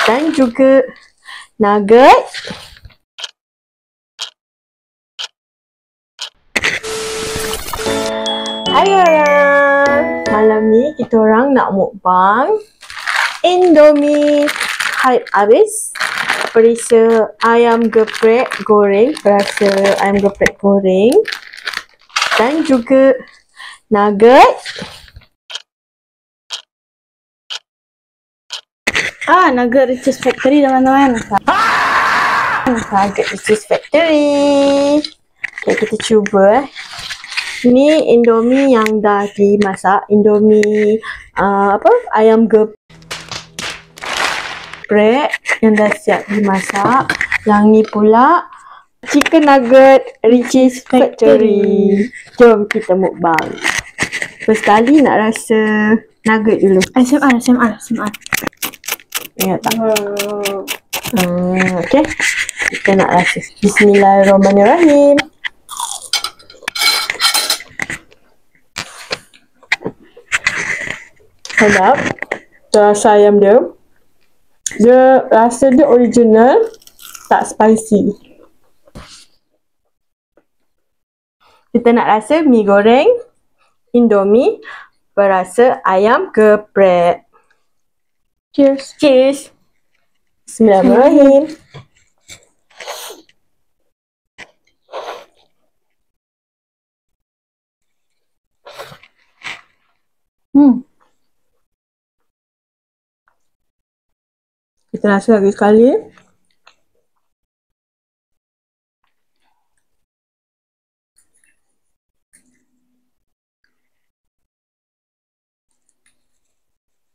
dan juga nugget. Hai orang, malam ni kita orang nak mukbang Indomie hype habis. Perisa ayam geprek goreng, dan juga nugget. Nugget Riches Factory teman-teman. Nugget Riches Factory. Okay, kita cuba. Ni Indomie yang dah dimasak. Indomie ayam geprek yang dah siap dimasak. Yang ni pula Chicken Nugget Riches Factory. Jom kita mukbang. First kali nak rasa nugget dulu. ASMR. Ingat tak? Okay. Kita nak rasa. Bismillahirrahmanirrahim. Sedap. Rasa ayam dia. Rasa dia original. Tak spicy. Kita nak rasa mi goreng Indomie berasa ayam geprek. Cheers. Bismillahirrahmanirrahim. Kita rasa lagi sekali.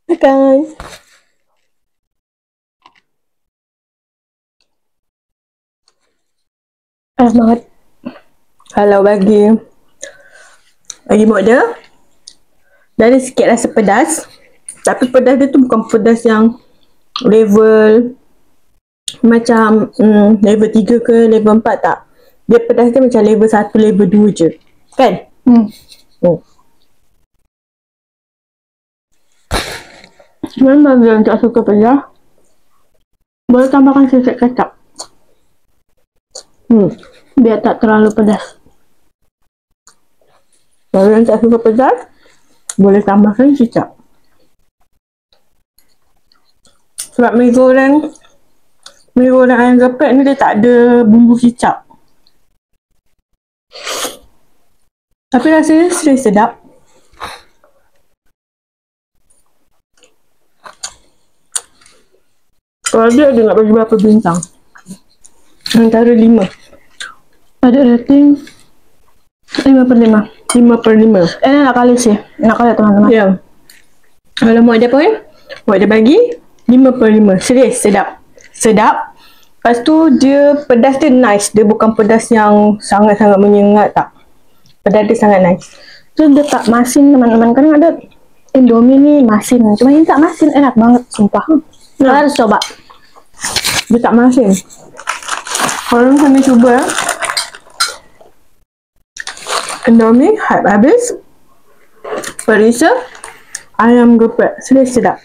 Makan. Enak banget. Kalau bagi model, dari sikit rasa pedas. Tapi pedas dia tu bukan pedas yang level macam level 3 ke level 4 tak. Dia pedas dia macam level 1, level 2 je. Kan? Sebenarnya bagi yang tak suka pedas, boleh tambahkan sedikit kecap. Biar tak terlalu pedas. Kalau yang tak suka pedas, boleh tambahkan kecap. Sebab mi goreng ayam geprek ni dia tak ada bumbu kicap. Tapi rasanya sedap. Kalau dia nak bagi berapa bintang? Antara 5. Ada rating 5/5. 5/5. Enak kali sih. Enak kali teman-teman. Ya. Kalau mau ada pun, mau ada bagi 5/5. Serius, sedap. Lepas tu dia pedas dia nice. Dia bukan pedas yang sangat-sangat menyengat tak. Pedas dia sangat nice. Terus dia tak masin teman-teman. Kadang ada Indomie ni masin. Cuma ini tak masin. Enak banget sumpah. Harus coba. Dia tak masin. Korang kena cuba. Indomie hype habis. Perisa ayam geprek. Sedap.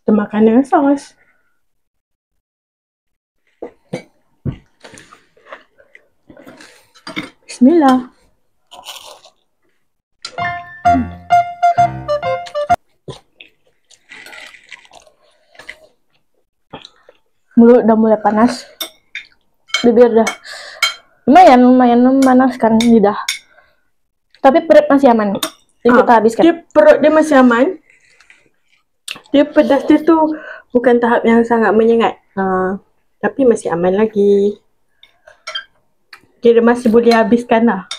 Kita makan dengan sos. Bismillah. Mulut udah mulai panas. Bibir dah Lumayan memanaskan lidah. Tapi perut masih aman. Jadi kita habiskan. Perut dia masih aman. Dia pedas dia tu bukan tahap yang sangat menyengat. Tapi masih aman lagi. Kira masih boleh habiskan lah.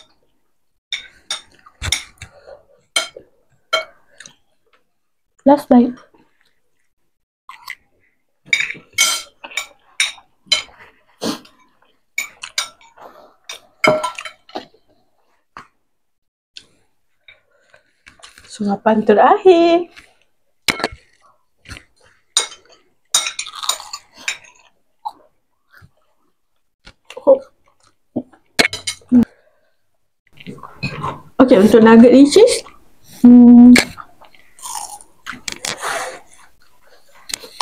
Last bite. Suapan terakhir. Okey, untuk nugget ni cheese.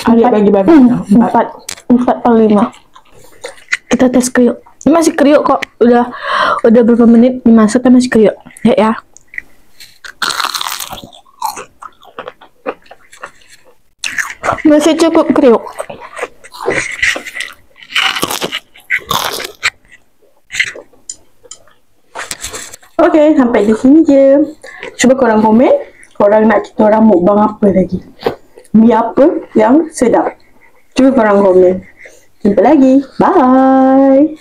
Adik bagi babi. 4/5. Kita tes kriuk. Ini masih kriuk kok. Udah berapa menit dimasak kan masih kriuk. Ya. Masih cukup kriuk. Okey, sampai di sini je. Cuba korang komen, korang nak kita orang mukbang apa lagi? Mi apa yang sedap? Cuba korang komen. Jumpa lagi. Bye.